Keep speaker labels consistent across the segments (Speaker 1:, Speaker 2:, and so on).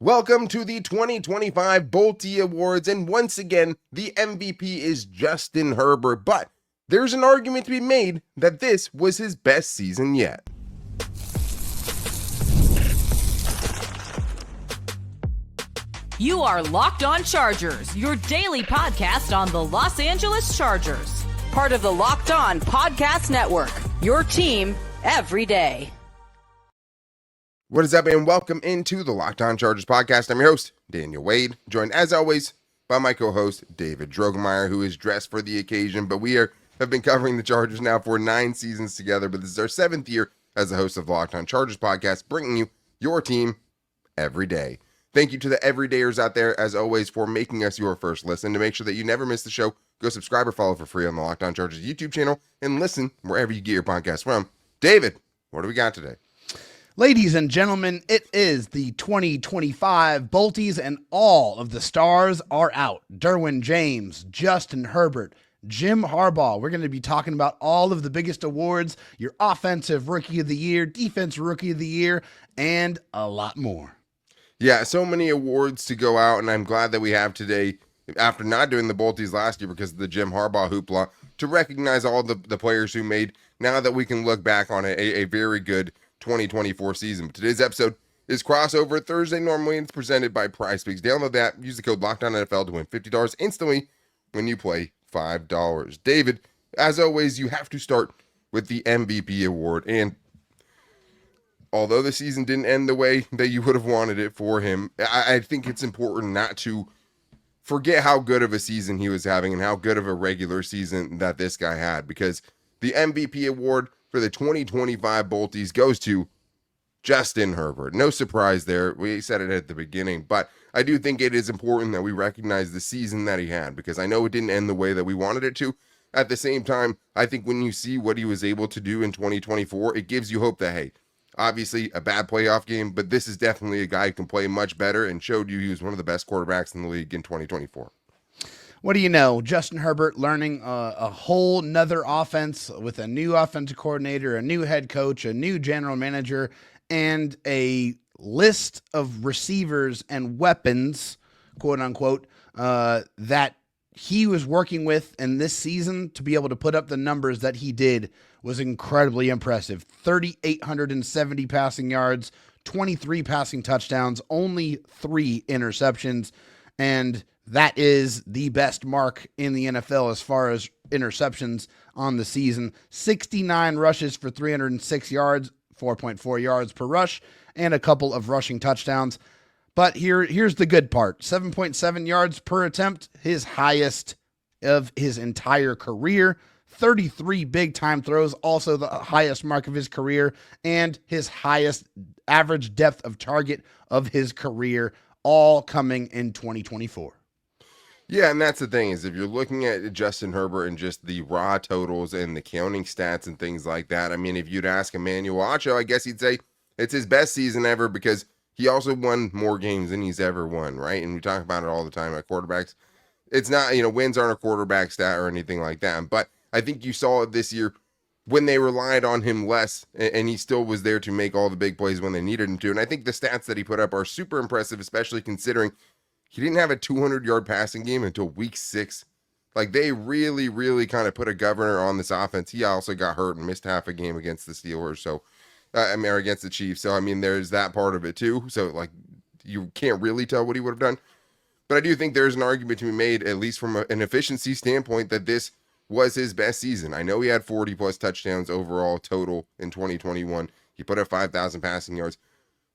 Speaker 1: Welcome to the 2025 Bolty Awards, and once again, the MVP is Justin Herbert, but there's an argument to be made that this was his best season yet.
Speaker 2: You are Locked On Chargers, your daily podcast on the Los Angeles Chargers. Part of the Locked On Podcast Network, your team every day.
Speaker 1: What is up, and welcome into the Locked On Chargers podcast. I'm your host, Daniel Wade, joined as always by my co-host, David Droegemeier, who is dressed for the occasion, but we have been covering the Chargers now for 9 seasons together, but this is our 7th year as the host of the Locked On Chargers podcast, bringing you your team every day. Thank you to the everydayers out there, as always, for making us your first listen. To make sure that you never miss the show, go subscribe or follow for free on the Locked On Chargers YouTube channel and listen wherever you get your podcast from. David, what do we got today?
Speaker 3: Ladies and gentlemen, it is the 2025 Boltys, and all of the stars are out. Derwin James, Justin Herbert, Jim Harbaugh. We're going to be talking about all of the biggest awards, your offensive rookie of the year, defense rookie of the year, and a lot more.
Speaker 1: Yeah, so many awards to go out, and I'm glad that we have today, after not doing the Boltys last year because of the Jim Harbaugh hoopla, to recognize all the players who made, now that we can look back on a very good 2024 season. But today's episode is Crossover Thursday. Normally it's presented by PrizePicks. Download that, use the code LOCKEDONNFL to win $50 instantly when you play $5. David, as always, you have to start with the MVP award, and although the season didn't end the way that you would have wanted it for him, I think it's important not to forget how good of a season he was having and how good of a regular season that this guy had, because the MVP award for the 2025 Boltys goes to Justin Herbert. No surprise there. We said it at the beginning, but I do think it is important that we recognize the season that he had, because I know it didn't end the way that we wanted it to. At the same time, I think when you see what he was able to do in 2024, it gives you hope that, hey, obviously a bad playoff game, but this is definitely a guy who can play much better, and showed you he was one of the best quarterbacks in the league in 2024.
Speaker 3: What do you know? Justin Herbert learning a whole nother offense with a new offensive coordinator, a new head coach, a new general manager, and a list of receivers and weapons, quote unquote, that he was working with in this season to be able to put up the numbers that he did was incredibly impressive. 3,870 passing yards, 23 passing touchdowns, only 3 interceptions, and that is the best mark in the NFL as far as interceptions on the season. 69 rushes for 306 yards, 4.4 yards per rush, and a couple of rushing touchdowns. But here's the good part. 7.7 yards per attempt, his highest of his entire career. 33 big-time throws, also the highest mark of his career, and his highest average depth of target of his career, all coming in 2024.
Speaker 1: Yeah, and that's the thing, is if you're looking at Justin Herbert and just the raw totals and the counting stats and things like that, I mean, if you'd ask Emmanuel Acho, I guess he'd say it's his best season ever, because he also won more games than he's ever won, right? And we talk about it all the time at quarterbacks. It's not, wins aren't a quarterback stat or anything like that, but I think you saw it this year when they relied on him less, and he still was there to make all the big plays when they needed him to. And I think the stats that he put up are super impressive, especially considering he didn't have a 200-yard passing game until week 6. Like, they really, really kind of put a governor on this offense. He also got hurt and missed half a game against the Steelers, so or against the Chiefs. So, I mean, there's that part of it too. So, like, you can't really tell what he would have done. But I do think there's an argument to be made, at least from an efficiency standpoint, that this was his best season. I know he had 40-plus touchdowns overall total in 2021. He put up 5,000 passing yards.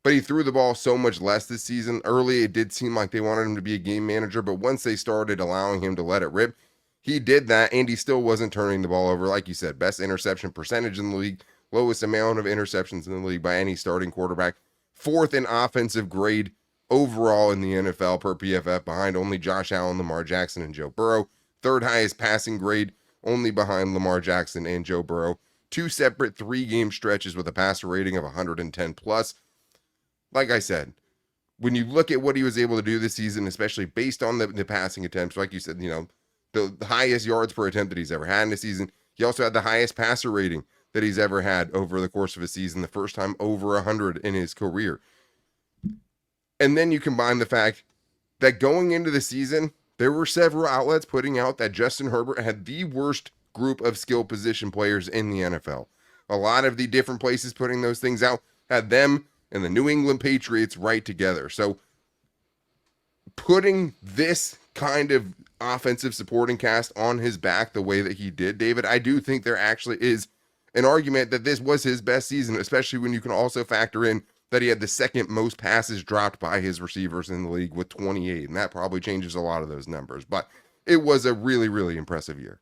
Speaker 1: But he threw the ball so much less this season. Early, it did seem like they wanted him to be a game manager, but once they started allowing him to let it rip, he did that, and he still wasn't turning the ball over. Like you said, best interception percentage in the league, lowest amount of interceptions in the league by any starting quarterback, 4th in offensive grade overall in the NFL per PFF, behind only Josh Allen, Lamar Jackson, and Joe Burrow. 3rd highest passing grade, only behind Lamar Jackson and Joe Burrow. 2 separate 3-game stretches with a passer rating of 110 plus. Like I said, when you look at what he was able to do this season, especially based on the passing attempts, like you said, the highest yards per attempt that he's ever had in a season. He also had the highest passer rating that he's ever had over the course of a season, the first time over 100 in his career. And then you combine the fact that going into the season, there were several outlets putting out that Justin Herbert had the worst group of skill position players in the NFL. A lot of the different places putting those things out had them and the New England Patriots right together. So putting this kind of offensive supporting cast on his back the way that he did, David, I do think there actually is an argument that this was his best season, especially when you can also factor in that he had the second most passes dropped by his receivers in the league with 28, and that probably changes a lot of those numbers. But it was a really, really impressive year.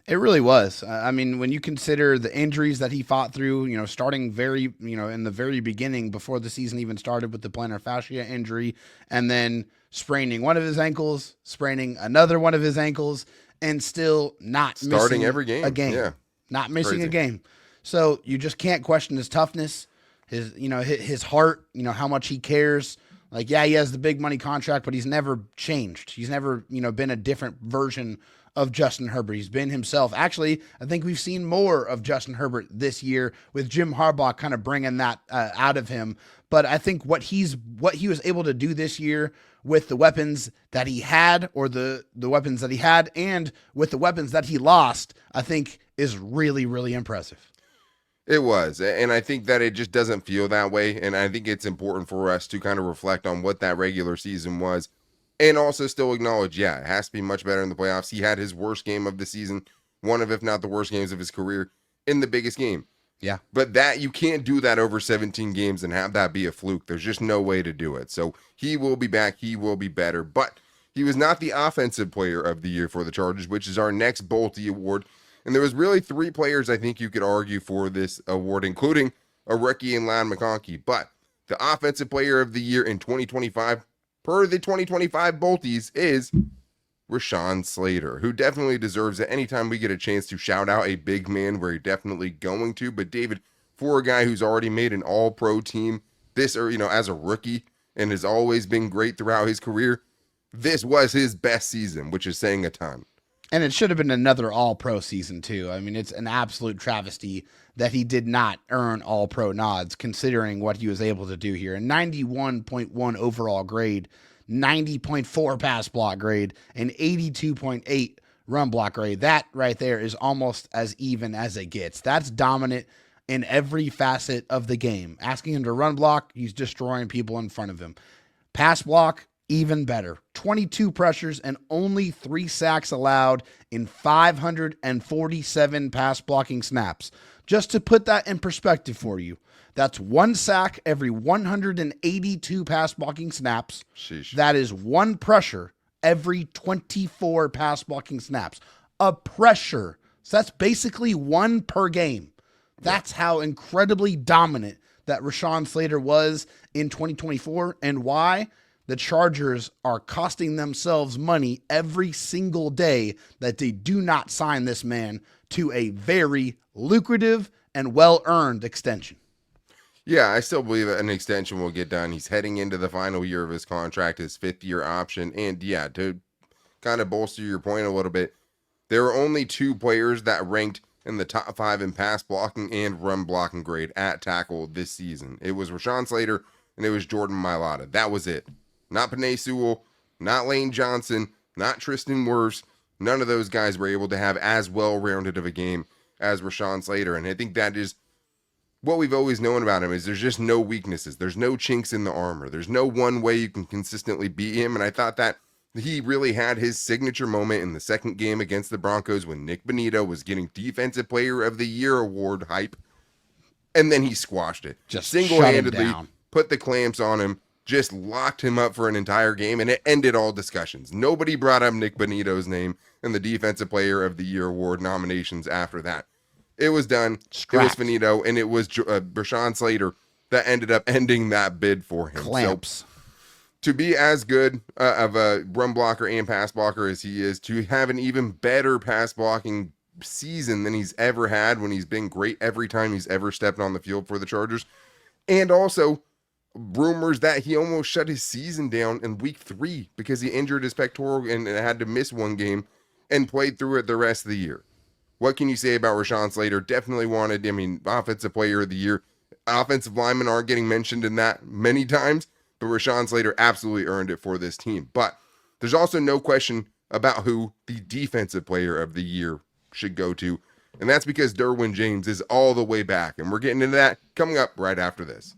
Speaker 3: It really was. I mean, when you consider the injuries that he fought through, starting in the very beginning before the season even started with the plantar fascia injury, and then spraining one of his ankles, spraining another one of his ankles, and still not
Speaker 1: starting
Speaker 3: missing
Speaker 1: every game.
Speaker 3: A game.
Speaker 1: Yeah.
Speaker 3: Not missing
Speaker 1: Crazy.
Speaker 3: a game. So you just can't question his toughness, his heart, how much he cares. Like, yeah, he has the big money contract, but he's never changed. He's never, been a different version of Justin Herbert. He's been himself. Actually, I think we've seen more of Justin Herbert this year with Jim Harbaugh kind of bringing that out of him. But I think what he was able to do this year with the weapons that he had, or the weapons that he had, and with the weapons that he lost, I think is really, really impressive.
Speaker 1: It was. And I think that it just doesn't feel that way. And I think it's important for us to kind of reflect on what that regular season was. And also still acknowledge, yeah, it has to be much better in the playoffs. He had his worst game of the season, one of, if not the worst games of his career, in the biggest game.
Speaker 3: Yeah.
Speaker 1: But that you can't do that over 17 games and have that be a fluke. There's just no way to do it. So he will be back. He will be better. But he was not the offensive player of the year for the Chargers, which is our next Bolty Award. And there was really three players I think you could argue for this award, including a rookie in McConkey. But the offensive player of the year in 2025, per the 2025 Boltys, is Rashawn Slater, who definitely deserves it. Anytime we get a chance to shout out a big man, we're definitely going to. But David, for a guy who's already made an all-pro team, as a rookie, and has always been great throughout his career, this was his best season, which is saying a ton.
Speaker 3: And it should have been another all-pro season, too. I mean, it's an absolute travesty that he did not earn all-pro nods, considering what he was able to do here. A 91.1 overall grade, 90.4 pass block grade, and 82.8 run block grade. That right there is almost as even as it gets. That's dominant in every facet of the game. Asking him to run block, he's destroying people in front of him. Pass block, even better. 22 pressures and only 3 sacks allowed in 547 pass blocking snaps. Just to put that in perspective for you, that's 1 sack every 182 pass blocking snaps.
Speaker 1: Sheesh.
Speaker 3: That is 1 pressure every 24 pass blocking snaps. A pressure. So that's basically 1 per game. That's how incredibly dominant that Rashawn Slater was in 2024, and why the Chargers are costing themselves money every single day that they do not sign this man to a very lucrative and well-earned extension.
Speaker 1: Yeah, I still believe an extension will get done. He's heading into the final year of his contract, his 5th-year option. And yeah, to kind of bolster your point a little bit, there are only 2 players that ranked in the top 5 in pass blocking and run blocking grade at tackle this season. It was Rashawn Slater and it was Jordan Mailata. That was it. Not Penei Sewell, not Lane Johnson, not Tristan Wirfs. None of those guys were able to have as well-rounded of a game as Rashawn Slater. And I think that is what we've always known about him, is there's just no weaknesses. There's no chinks in the armor. There's no one way you can consistently beat him. And I thought that he really had his signature moment in the second game against the Broncos when Nick Bonito was getting Defensive Player of the Year award hype. And then he squashed it.
Speaker 3: Just
Speaker 1: single-handedly
Speaker 3: shut him down.
Speaker 1: Put the clamps on him, just locked him up for an entire game, and it ended all discussions. Nobody brought up Nick Bonito's name in the Defensive Player of the Year award nominations after that. It was done.
Speaker 3: Scrapped.
Speaker 1: It was finito, and it was Rashawn Slater that ended up ending that bid for him.
Speaker 3: Clamps.
Speaker 1: So, to be as good of a run blocker and pass blocker as he is, to have an even better pass blocking season than he's ever had when he's been great every time he's ever stepped on the field for the Chargers, and also rumors that he almost shut his season down in week 3 because he injured his pectoral and had to miss 1 game and played through it the rest of the year. What can you say about Rashawn Slater? Definitely wanted, offensive player of the year. Offensive linemen aren't getting mentioned in that many times, but Rashawn Slater absolutely earned it for this team. But there's also no question about who the defensive player of the year should go to, and that's because Derwin James is all the way back, and we're getting into that coming up right after this.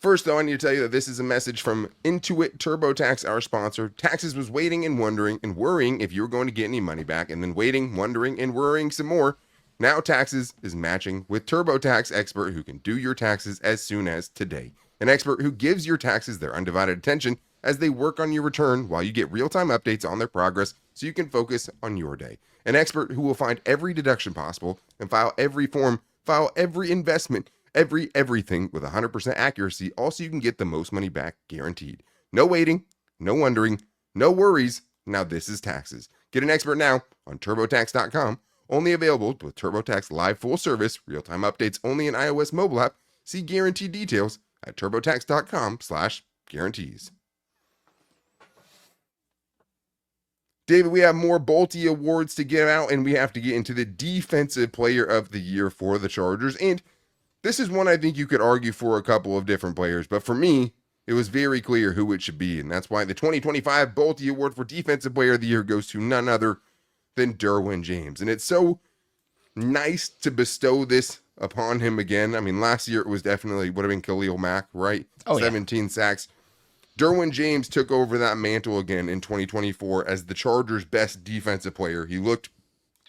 Speaker 1: First, though, I need to tell you that this is a message from Intuit TurboTax, our sponsor. Taxes was waiting and wondering and worrying if you were going to get any money back, and then waiting, wondering, and worrying some more. Now Taxes is matching with TurboTax expert who can do your taxes as soon as today. An expert who gives your taxes their undivided attention as they work on your return while you get real-time updates on their progress so you can focus on your day. An expert who will find every deduction possible and file every form, file every investment, everything with 100% accuracy, also you can get the most money back guaranteed. No waiting, no wondering, no worries. Now this is Taxes. Get an expert now on TurboTax.com. Only available with TurboTax Live full service, real-time updates only in iOS mobile app. See guaranteed details at TurboTax.com/guarantees. David, we have more Bolty Awards to give out, and we have to get into the Defensive Player of the Year for the Chargers. And this is one I think you could argue for a couple of different players, but for me, it was very clear who it should be, and that's why the 2025 Bolty Award for Defensive Player of the Year goes to none other than Derwin James. And it's so nice to bestow this upon him again. I mean, last year it was definitely would have been Khalil Mack, right? 17 sacks. Derwin James took over that mantle again in 2024 as the Chargers' best defensive player. He looked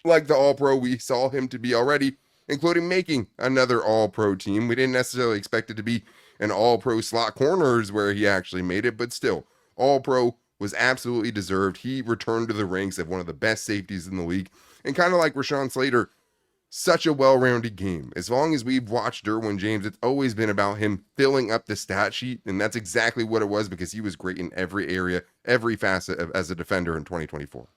Speaker 1: like the All-Pro we saw him to be already, including making another All-Pro team. We didn't necessarily expect it to be an All-Pro slot corners where he actually made it, but still, All-Pro was absolutely deserved. He returned to the ranks of one of the best safeties in the league, and kind of like Rashawn Slater, such a well-rounded game. As long as we've watched Derwin James, it's always been about him filling up the stat sheet, and that's exactly what it was because he was great in every area, every facet as a defender in 2024.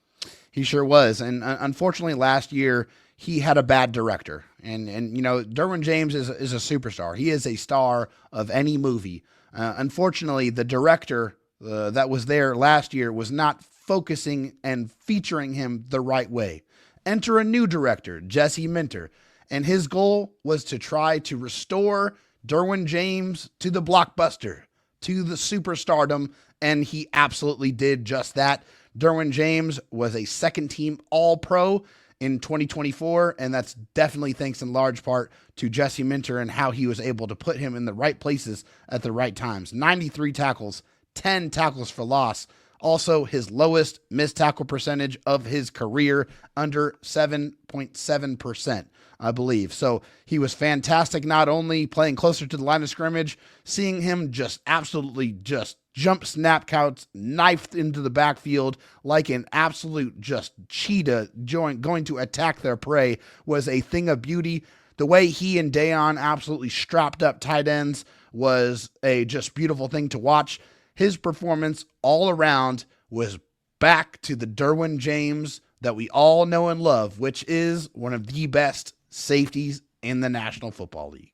Speaker 3: He sure was, and unfortunately last year he had a bad director, and you know, Derwin James is a superstar. He is a star of any movie. Unfortunately, the director that was there last year was not focusing and featuring him the right way. Enter a new director, Jesse Minter, and his goal was to try to restore Derwin James to the blockbuster, to the superstardom, and he absolutely did just that. Derwin James was a second-team All-Pro in 2024, and that's definitely thanks in large part to Jesse Minter and how he was able to put him in the right places at the right times. 93 tackles, 10 tackles for loss. Also, his lowest missed tackle percentage of his career, under 7.7%, I believe. So he was fantastic, not only playing closer to the line of scrimmage, seeing him just absolutely just jump snap counts, knifed into the backfield like an absolute just cheetah going to attack their prey was a thing of beauty. The way he and Daiyan absolutely strapped up tight ends was a just beautiful thing to watch. His performance all around was back to the Derwin James that we all know and love, which is one of the best safeties in the National Football League.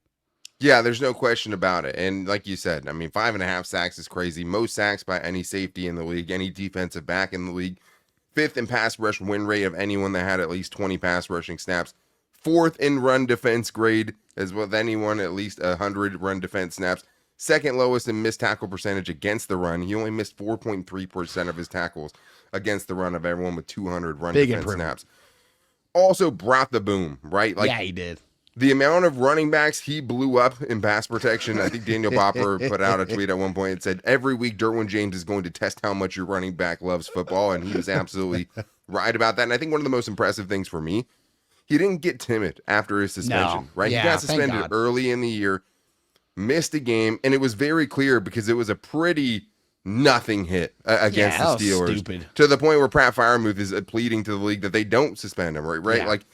Speaker 1: Yeah, there's no question about it. And like you said, I mean, 5.5 sacks is crazy. Most sacks by any safety in the league, any defensive back in the league. 5th in pass rush win rate of anyone that had at least 20 pass rushing snaps. 4th in run defense grade, as with anyone at least 100 run defense snaps. 2nd lowest in missed tackle percentage against the run. He only missed 4.3% of his tackles against the run of everyone with 200 run defense snaps. Also brought the boom, right? Like,
Speaker 3: yeah, he did.
Speaker 1: The amount of running backs he blew up in pass protection. I think Daniel Bopper put out a tweet at one point and said, every week Derwin James is going to test how much your running back loves football. And he was absolutely right about that. And I think one of the most impressive things for me, he didn't get timid after his suspension, right?
Speaker 3: Yeah,
Speaker 1: he got suspended early in the year, missed a game, and it was very clear because it was a pretty nothing hit against the Steelers.
Speaker 3: Stupid.
Speaker 1: To the point where Pat Freiermuth is pleading to the league that they don't suspend him, right?
Speaker 3: Yeah.
Speaker 1: Like,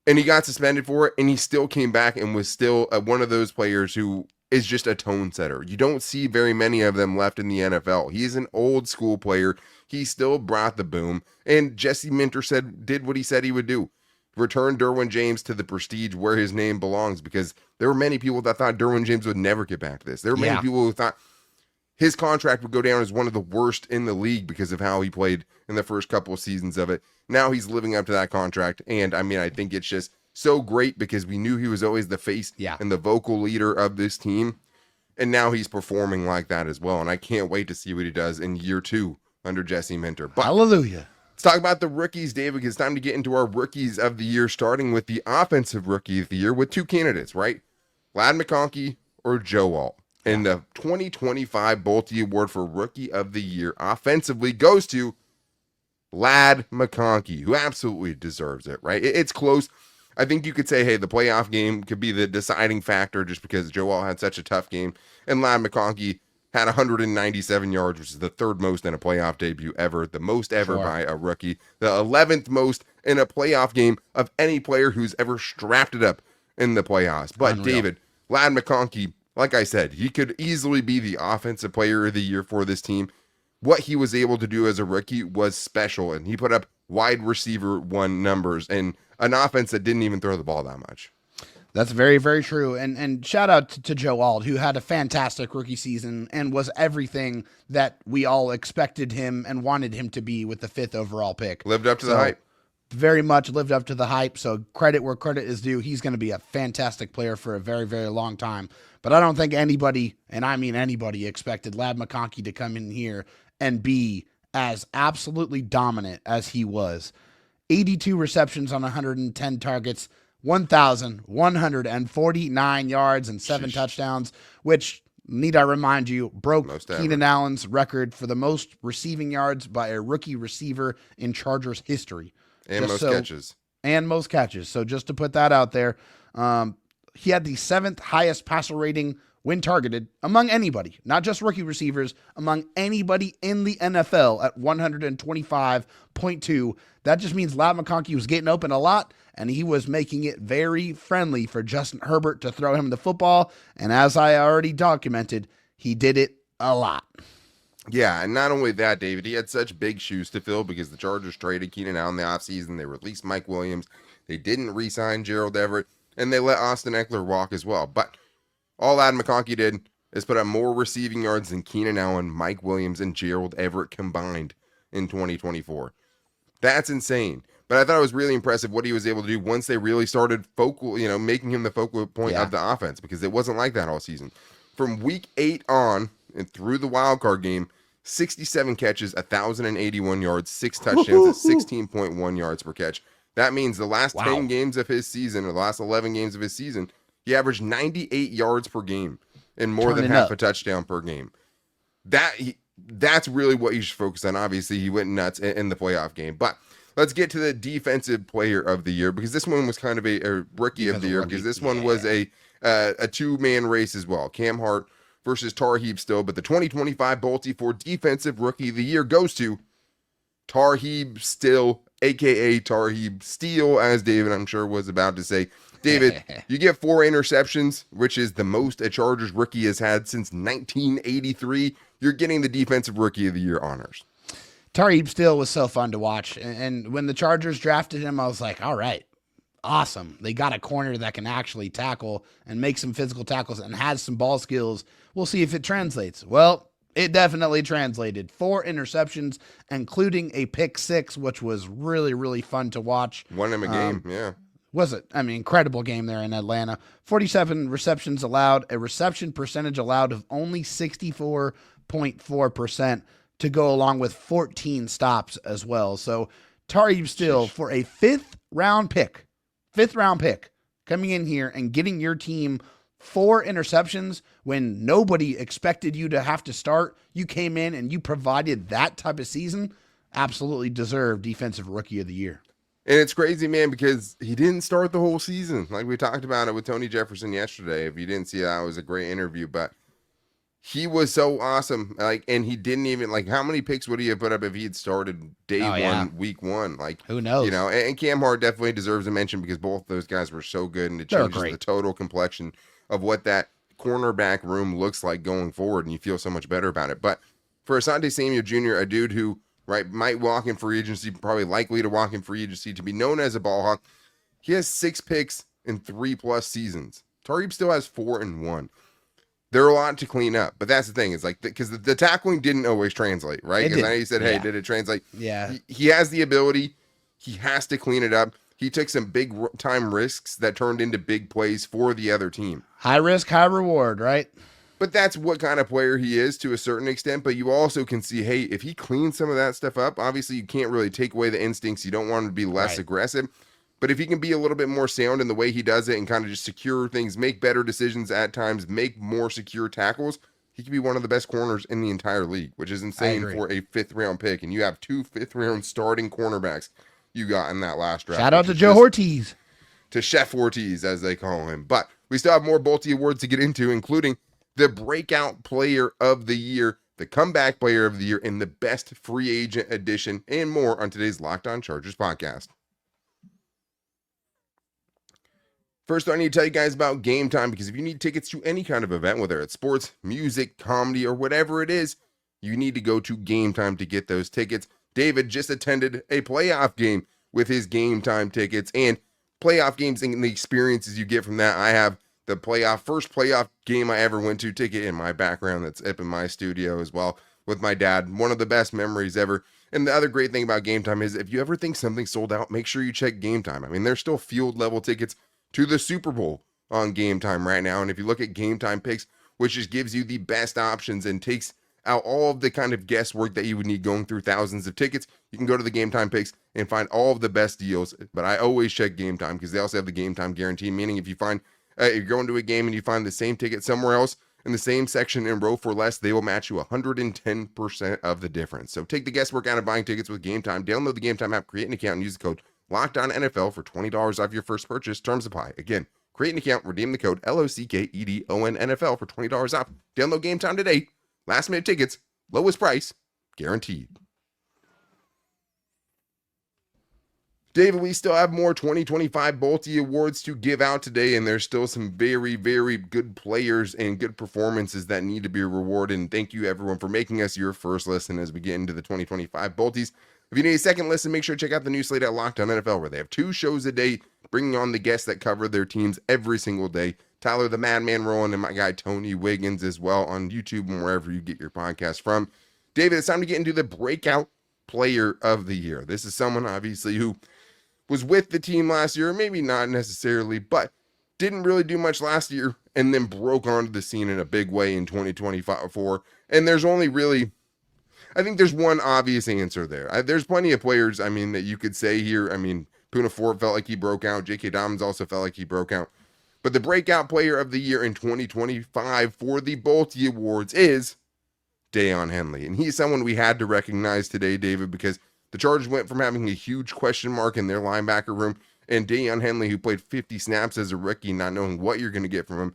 Speaker 1: and he got suspended for it, and he still came back and was still one of those players who is just a tone setter. You don't see very many of them left in the NFL. He's an old school player. He still brought the boom, and Jesse Minter did what he said he would do. Return Derwin James to the prestige where his name belongs, because there were many people that thought Derwin James would never get back to this. There were many people who thought his contract would go down as one of the worst in the league because of how he played in the first couple of seasons of it. Now he's living up to that contract, and I mean, I think it's just so great because we knew he was always the face and the vocal leader of this team. And now he's performing like that as well. And I can't wait to see what he does in year 2 under Jesse Minter. But
Speaker 3: hallelujah.
Speaker 1: Let's talk about the rookies, David, because it's time to get into our rookies of the year, starting with the offensive rookie of the year with 2 candidates, right? Ladd McConkey or Joe Alt. And the 2025 Bolty Award for Rookie of the Year offensively goes to Ladd McConkey, who absolutely deserves it, right? It's close. I think you could say, hey, the playoff game could be the deciding factor just because Joe Alt had such a tough game. And Ladd McConkey had 197 yards, which is the 3rd most in a playoff debut ever, the most ever by a rookie, the 11th most in a playoff game of any player who's ever strapped it up in the playoffs. But unreal. David, Ladd McConkey, like I said, he could easily be the offensive player of the year for this team. What he was able to do as a rookie was special, and he put up wide receiver 1 numbers and an offense that didn't even throw the ball that much.
Speaker 3: That's very, very true. And shout out to Joe Alt, who had a fantastic rookie season and was everything that we all expected him and wanted him to be with the 5th overall pick.
Speaker 1: Lived up to the hype.
Speaker 3: Very much lived up to the hype. So credit where credit is due. He's going to be a fantastic player for a very, very long time. But I don't think anybody, and I mean anybody, expected Ladd McConkey to come in here and be as absolutely dominant as he was. 82 receptions on 110 targets, 1,149 yards and 7 touchdowns, which, need I remind you, broke Keenan Allen's record for the most receiving yards by a rookie receiver in Chargers history.
Speaker 1: And catches.
Speaker 3: And most catches. So just to put that out there, he had the 7th highest passer rating when targeted among anybody, not just rookie receivers, among anybody in the NFL at 125.2. That just means Ladd McConkey was getting open a lot, and he was making it very friendly for Justin Herbert to throw him the football. And as I already documented, he did it a lot.
Speaker 1: Yeah, and not only that, David, he had such big shoes to fill because the Chargers traded Keenan Allen in the offseason. They released Mike Williams. They didn't re-sign Gerald Everett, and they let Austin Eckler walk as well. But all Ladd McConkey did is put up more receiving yards than Keenan Allen, Mike Williams, and Gerald Everett combined in 2024. That's insane. But I thought it was really impressive what he was able to do once they really started making him the focal point of the offense, because it wasn't like that all season. From week 8 on and through the wild card game, 67 catches, 1,081 yards, 6 touchdowns at 16.1 yards per catch. That means the last 10 games of his season, or the last 11 games of his season, he averaged 98 yards per game and more than half a touchdown per game. That's really what you should focus on. Obviously, he went nuts in the playoff game. But let's get to the defensive player of the year, because this one was kind of a rookie of the year, because this one was a 2-man race as well. Cam Hart versus Tarheeb still, but the 2025 Bolty Ford defensive rookie of the year goes to Tarheeb Still, a.k.a. Tarheeb Steele, as David, I'm sure, was about to say. David, you get 4 interceptions, which is the most a Chargers rookie has had since 1983. You're getting the defensive rookie of the year honors.
Speaker 3: Tarheeb Still was so fun to watch. And when the Chargers drafted him, I was like, all right, awesome. They got a corner that can actually tackle and make some physical tackles and has some ball skills. We'll see if it translates. Well, it definitely translated. 4 interceptions, including a pick 6, which was really, really fun to watch.
Speaker 1: Won him a game, yeah.
Speaker 3: Was it? I mean, incredible game there in Atlanta. 47 receptions allowed, a reception percentage allowed of only 64.4% to go along with 14 stops as well. So Tarheeb Still, for a 5th round pick, coming in here and getting your team 4 interceptions when nobody expected you to have to start. You came in and you provided that type of season. Absolutely deserved defensive rookie of the year.
Speaker 1: And it's crazy, man, because he didn't start the whole season. Like we talked about it with Tony Jefferson yesterday. If you didn't see that, it was a great interview. But he was so awesome. And he didn't even, how many picks would he have put up if he had started week 1?
Speaker 3: Who knows?
Speaker 1: And Cam Hart definitely deserves a mention because both those guys were so good, and it changes the total complexion of what that cornerback room looks like going forward, and you feel so much better about it. But for Asante Samuel Jr., a dude who might walk in free agency, probably likely to walk in free agency, to be known as a ball hawk, he has 6 picks in 3+ seasons. Tarheeb still has 4 and 1. There are a lot to clean up, but that's the thing, is because the tackling didn't always translate, right? Because I know you said, hey, did it translate?
Speaker 3: Yeah.
Speaker 1: He has the ability. He has to clean it up. he took some big time risks that turned into big plays for the other team.
Speaker 3: High risk, high reward, right?
Speaker 1: But that's what kind of player he is to a certain extent. But you also can see, hey, if he cleans some of that stuff up, obviously you can't really take away the instincts. You don't want him to be less aggressive. But if he can be a little bit more sound in the way he does it and kind of just secure things, make better decisions at times, make more secure tackles, he could be one of the best corners in the entire league, which is insane for a 5th-round pick. And you have 2 5th-round starting cornerbacks you got in that last draft.
Speaker 3: Shout out to Joe Ortiz.
Speaker 1: To Chef Ortiz, as they call him. But we still have more Bolty Awards to get into, including the Breakout Player of the Year, the Comeback Player of the Year, and the Best Free Agent Edition, and more on today's Locked On Chargers podcast. First, I need to tell you guys about Game Time, because if you need tickets to any kind of event, whether it's sports, music, comedy, or whatever it is, you need to go to Game Time to get those tickets. David just attended a playoff game with his Game Time tickets, and playoff games and the experiences you get from that. I have the first playoff game I ever went to ticket in my background that's up in my studio as well with my dad. One of the best memories ever. And the other great thing about Game Time is if you ever think something's sold out, make sure you check Game Time. I mean, there's still field level tickets to the Super Bowl on Game Time right now. And if you look at Game Time picks, which just gives you the best options and takes out all of the kind of guesswork that you would need going through thousands of tickets, you can go to the Game Time picks and find all of the best deals. But I always check Game Time because they also have the Game Time guarantee, meaning if you find if you're going to a game and you find the same ticket somewhere else in the same section in row for less, they will match you 110% of the difference. So take the guesswork out of buying tickets with Game Time. Download the Game Time app, create an account, and use the code LOCKEDONNFL for $20 off your first purchase. Terms apply. Again, create an account, redeem the code LOCKEDONNFL for $20 off. Download Game Time today. Last minute tickets, lowest price, guaranteed. David, we still have more 2025 Bolty Awards to give out today, and there's still some very, very good players and good performances that need to be rewarded. And thank you, everyone, for making us your first listen as we get into the 2025 Bolties. If you need a second listen, make sure to check out the new slate at Locked On NFL, where they have 2 shows a day, bringing on the guests that cover their teams every single day. Tyler the Madman Rowan and my guy Tony Wiggins as well on YouTube and wherever you get your podcast from. David, it's time to get into the Breakout Player of the Year. This is someone, obviously, who was with the team last year, maybe not necessarily, but didn't really do much last year and then broke onto the scene in a big way in 2024. And there's only really, I think there's one obvious answer there. There's plenty of players, I mean, that you could say here. I mean, Poona Ford felt like he broke out. J.K. Dobbins also felt like he broke out. But the Breakout Player of the Year in 2025 for the Bolty Awards is Daiyan Henley. And he's someone we had to recognize today, David, because the Chargers went from having a huge question mark in their linebacker room and Daiyan Henley, who played 50 snaps as a rookie, not knowing what you're going to get from him.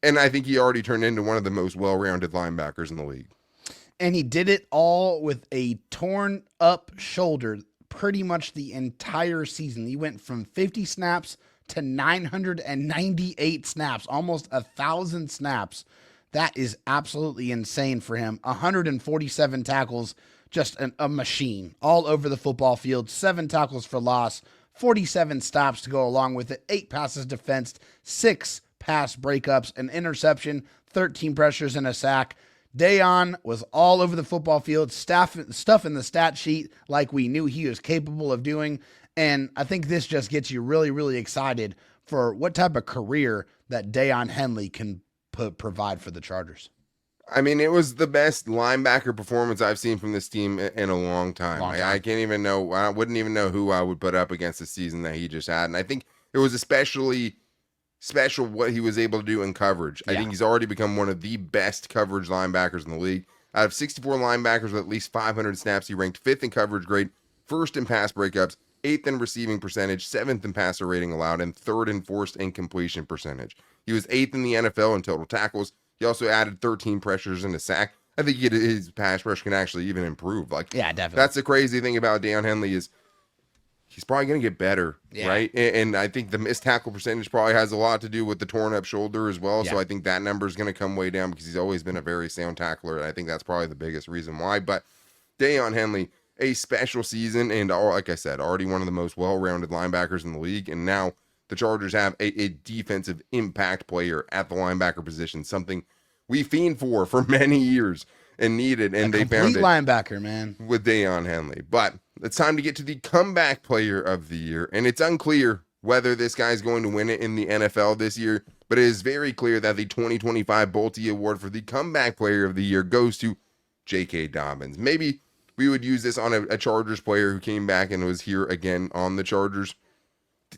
Speaker 1: And I think he already turned into one of the most well-rounded linebackers in the league.
Speaker 3: And he did it all with a torn up shoulder pretty much the entire season. He went from 50 snaps to 998 snaps, almost 1,000 snaps. That is absolutely insane for him. 147 tackles, just a machine all over the football field. 7 tackles for loss, 47 stops to go along with it, 8 passes defensed, 6 pass breakups, an interception, 13 pressures, and a sack. Daiyan was all over the football field, stuff in the stat sheet like we knew he was capable of doing. And I think this just gets you really, really excited for what type of career that Daiyan Henley can provide for the Chargers.
Speaker 1: I mean, it was the best linebacker performance I've seen from this team in a long time. I can't even know. I wouldn't even know who I would put up against the season that he just had. And I think it was especially special what he was able to do in coverage. I think he's already become one of the best coverage linebackers in the league. Out of 64 linebackers with at least 500 snaps, he ranked 5th in coverage grade, 1st in pass breakups, 8th in receiving percentage, 7th in passer rating allowed, and 3rd in forced incompletion percentage. He was 8th in the NFL in total tackles. He also added 13 pressures and a sack. I think his pass rush can actually even improve.
Speaker 3: Definitely.
Speaker 1: That's the crazy thing about Daiyan Henley is he's probably going to get better, right? And I think the missed tackle percentage probably has a lot to do with the torn up shoulder as well. So I think that number is going to come way down because he's always been a very sound tackler. And I think that's probably the biggest reason why. But Daiyan Henley, a special season, and like I said, already one of the most well-rounded linebackers in the league. And now the Chargers have a defensive impact player at the linebacker position, something we fiend for many years and needed, and they found it
Speaker 3: linebacker, man,
Speaker 1: with Daiyan Henley. But it's time to get to the comeback player of the year, and it's unclear whether this guy is going to win it in the NFL this year, but it is very clear that the 2025 Bolty Award for the comeback player of the year goes to J.K. Dobbins. Maybe we would use this on a Chargers player who came back and was here again on the Chargers.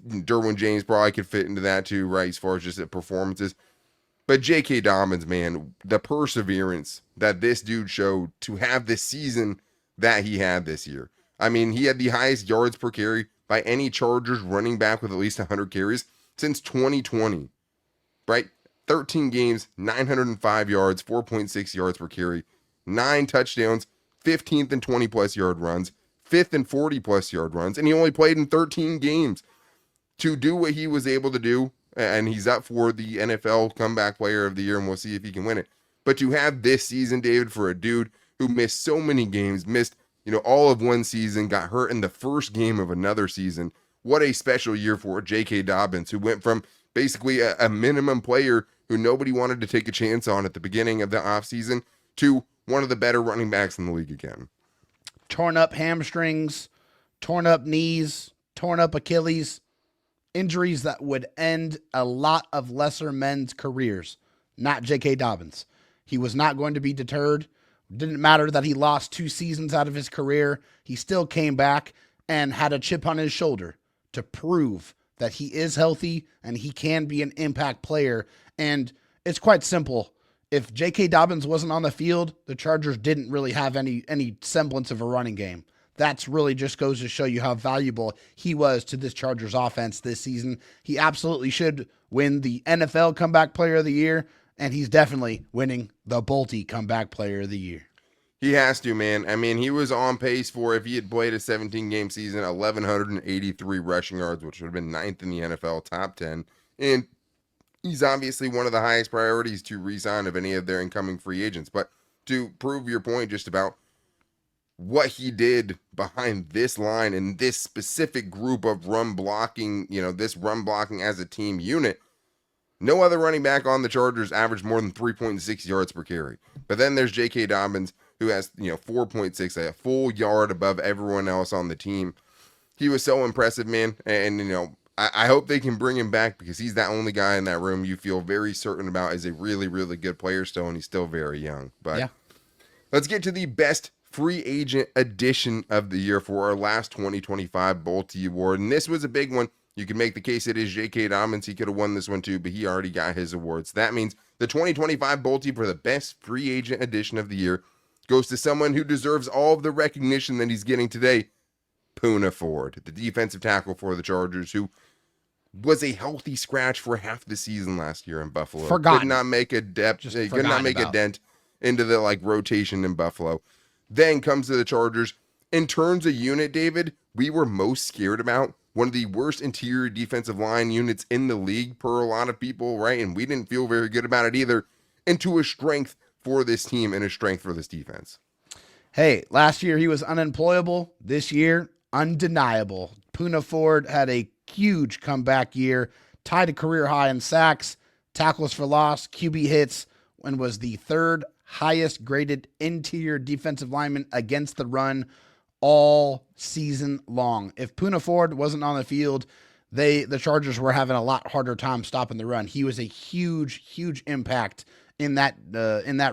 Speaker 1: Derwin James probably could fit into that too, right, as far as just the performances. But J.K. Dobbins, man, the perseverance that this dude showed to have this season that he had this year. I mean, he had the highest yards per carry by any Chargers running back with at least 100 carries since 2020, right? 13 games, 905 yards, 4.6 yards per carry, 9 touchdowns, 15th and 20-plus yard runs, 5th and 40-plus yard runs, and he only played in 13 games. To do what he was able to do, and he's up for the NFL Comeback Player of the Year, and we'll see if he can win it. But to have this season, David, for a dude who missed so many games, missed all of one season, got hurt in the first game of another season, what a special year for J.K. Dobbins, who went from basically a minimum player who nobody wanted to take a chance on at the beginning of the offseason to one of the better running backs in the league again.
Speaker 3: Torn up hamstrings, torn up knees, torn up Achilles. Injuries that would end a lot of lesser men's careers, not J.K. Dobbins. He was not going to be deterred. Didn't matter that he lost 2 seasons out of his career. He still came back and had a chip on his shoulder to prove that he is healthy and he can be an impact player. And it's quite simple. If J.K. Dobbins wasn't on the field, the Chargers didn't really have any semblance of a running game. That's really just goes to show you how valuable he was to this Chargers offense this season. He absolutely should win the NFL Comeback Player of the Year, and he's definitely winning the Bolty Comeback Player of the Year.
Speaker 1: He has to, man. I mean, he was on pace for, if he had played a 17-game season, 1,183 rushing yards, which would have been 9th in the NFL, top 10. And he's obviously one of the highest priorities to re-sign of any of their incoming free agents. But to prove your point just about what he did behind this line and this specific group of run blocking, this run blocking as a team unit, no other running back on the Chargers averaged more than 3.6 yards per carry. But then there's J.K. Dobbins, who has, 4.6, a full yard above everyone else on the team. He was so impressive, man. And, I hope they can bring him back because he's that only guy in that room you feel very certain about is a really, really good player still, and he's still very young. But yeah. Let's get to the best free agent addition of the year for our last 2025 Bolty Award. And this was a big one. You can make the case it is J.K. Dobbins. He could have won this one too, but he already got his awards. That means the 2025 Bolty for the best free agent addition of the year goes to someone who deserves all of the recognition that he's getting today, Poona Ford, the defensive tackle for the Chargers, who was a healthy scratch for half the season last year in Buffalo. Could not make a dent into the rotation in Buffalo. Then comes to the Chargers. In terms of unit, David, we were most scared about one of the worst interior defensive line units in the league per a lot of people, right? And we didn't feel very good about it either. Into a strength for this team and a strength for this defense.
Speaker 3: Hey, last year he was unemployable. This year, undeniable. Poona Ford had a huge comeback year, tied a career high in sacks, tackles for loss, QB hits, and was the 3rd highest graded interior defensive lineman against the run all season long. If Poona Ford wasn't on the field, the Chargers were having a lot harder time stopping the run. He was a huge impact in that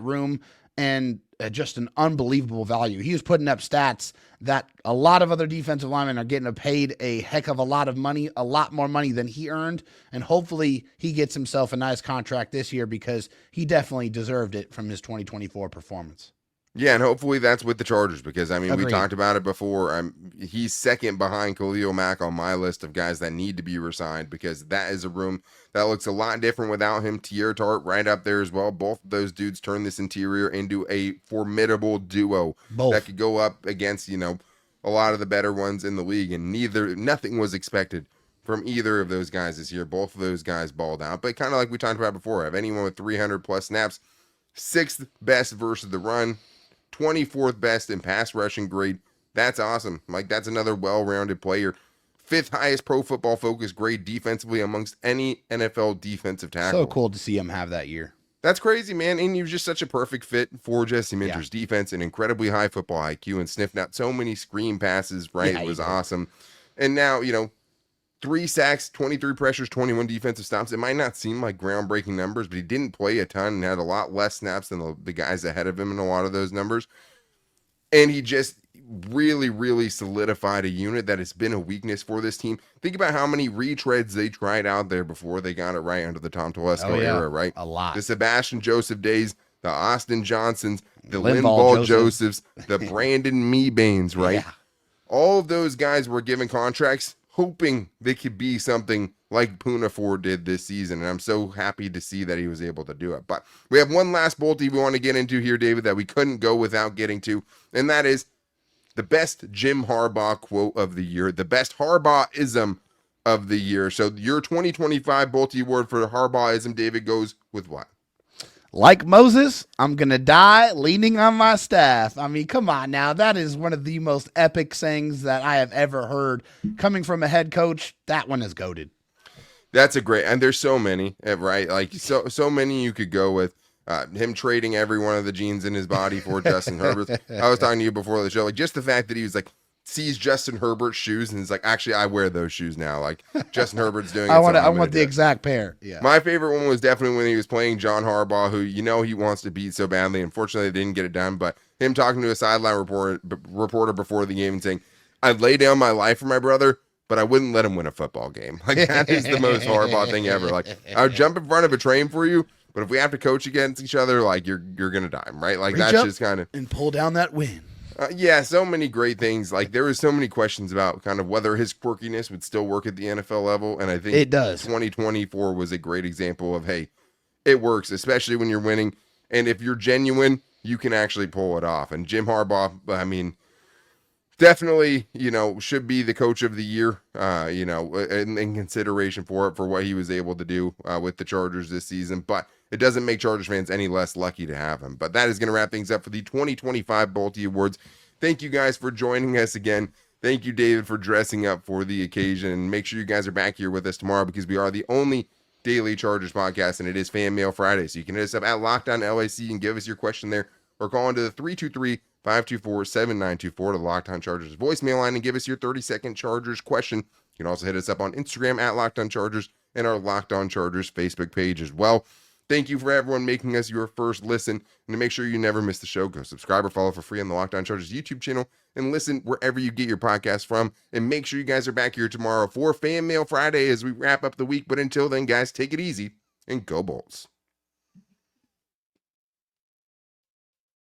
Speaker 3: room, and just an unbelievable value. He was putting up stats that a lot of other defensive linemen are getting paid a heck of a lot of money, a lot more money than he earned, and hopefully he gets himself a nice contract this year because he definitely deserved it from his 2024 performance.
Speaker 1: Yeah, and hopefully that's with the Chargers because,
Speaker 3: Agreed.
Speaker 1: We talked about it before. He's second behind Khalil Mack on my list of guys that need to be re-signed because that is a room that looks a lot different without him. Tier Tart right up there as well. Both of those dudes turn this interior into a formidable duo that could go up against, a lot of the better ones in the league, and nothing was expected from either of those guys this year. Both of those guys balled out, but kind of like we talked about before, have anyone with 300 plus snaps, 6th best versus the run, 24th best in pass rushing grade. That's awesome. That's another well-rounded player. 5th highest Pro Football Focus grade defensively amongst any NFL defensive tackle.
Speaker 3: So cool to see him have that year.
Speaker 1: That's crazy, man. And he was just such a perfect fit for Jesse Minter's defense, an incredibly high football IQ, and sniffed out so many screen passes, right?
Speaker 3: Yeah,
Speaker 1: It was
Speaker 3: he did.
Speaker 1: awesome. And now, 3 sacks, 23 pressures, 21 defensive stops. It might not seem like groundbreaking numbers, but he didn't play a ton and had a lot less snaps than the guys ahead of him in a lot of those numbers. And he just really, really solidified a unit that has been a weakness for this team. Think about how many retreads they tried out there before they got it right under the Tom Telesco era, right?
Speaker 3: A lot.
Speaker 1: The Sebastian Joseph days, the Austin Johnsons, the
Speaker 3: Linval
Speaker 1: Linval Josephs, the Brandon Meebanes, right?
Speaker 3: Yeah.
Speaker 1: All of those guys were given contracts hoping they could be something like Poona Ford did this season. And I'm so happy to see that he was able to do it. But we have one last Bolty we want to get into here, David, that we couldn't go without getting to. And that is the best Jim Harbaugh quote of the year, the best Harbaugh-ism of the year. So your 2025 Bolty Award for Harbaugh-ism, David, goes with what?
Speaker 3: Like Moses, I'm going to die leaning on my staff. I mean, come on now. That is one of the most epic sayings that I have ever heard. Coming from a head coach, that one is goated.
Speaker 1: That's a great, and there's so many, right? Like so many you could go with. Him trading every one of the genes in his body for Justin Herbert. I was talking to you before the show, like just the fact that he was like, sees Justin Herbert's shoes and is like, actually, I wear those shoes now. Like Justin Herbert's doing it.
Speaker 3: I want the exact pair. Yeah.
Speaker 1: My favorite one was definitely when he was playing John Harbaugh, who he wants to beat so badly. Unfortunately, they didn't get it done. But him talking to a sideline reporter before the game and saying, "I'd lay down my life for my brother, but I wouldn't let him win a football game." Like that is the most Harbaugh thing ever. Like I would jump in front of a train for you, but if we have to coach against each other, like you're gonna die, right? Like
Speaker 3: Reach
Speaker 1: that's
Speaker 3: up
Speaker 1: just kind of
Speaker 3: and pull down that win.
Speaker 1: yeah, so many great things. Like there was so many questions about kind of whether his quirkiness would still work at the NFL level, and I think
Speaker 3: It does.
Speaker 1: 2024 was a great example of, hey, it works, especially when you're winning, and if you're genuine, you can actually pull it off. And Jim Harbaugh, I mean, definitely, should be the coach of the year, in consideration for it, for what he was able to do with the Chargers this season. But it doesn't make Chargers fans any less lucky to have him. But that is going to wrap things up for the 2025 Bolty Awards. Thank you guys for joining us again. Thank you, David, for dressing up for the occasion. And make sure you guys are back here with us tomorrow because we are the only daily Chargers podcast, and it is Fan Mail Friday. So you can hit us up at Lockdown LAC and give us your question there, or call into the 323-524-7924 to the Lockdown Chargers voicemail line and give us your 30-second Chargers question. You can also hit us up on Instagram at Lockdown Chargers and our Lockdown Chargers Facebook page as well. Thank you for everyone making us your first listen. And to make sure you never miss the show, go subscribe or follow for free on the Lockdown Chargers YouTube channel and listen wherever you get your podcast from. And make sure you guys are back here tomorrow for Fan Mail Friday as we wrap up the week. But until then, guys, take it easy and go Bolts.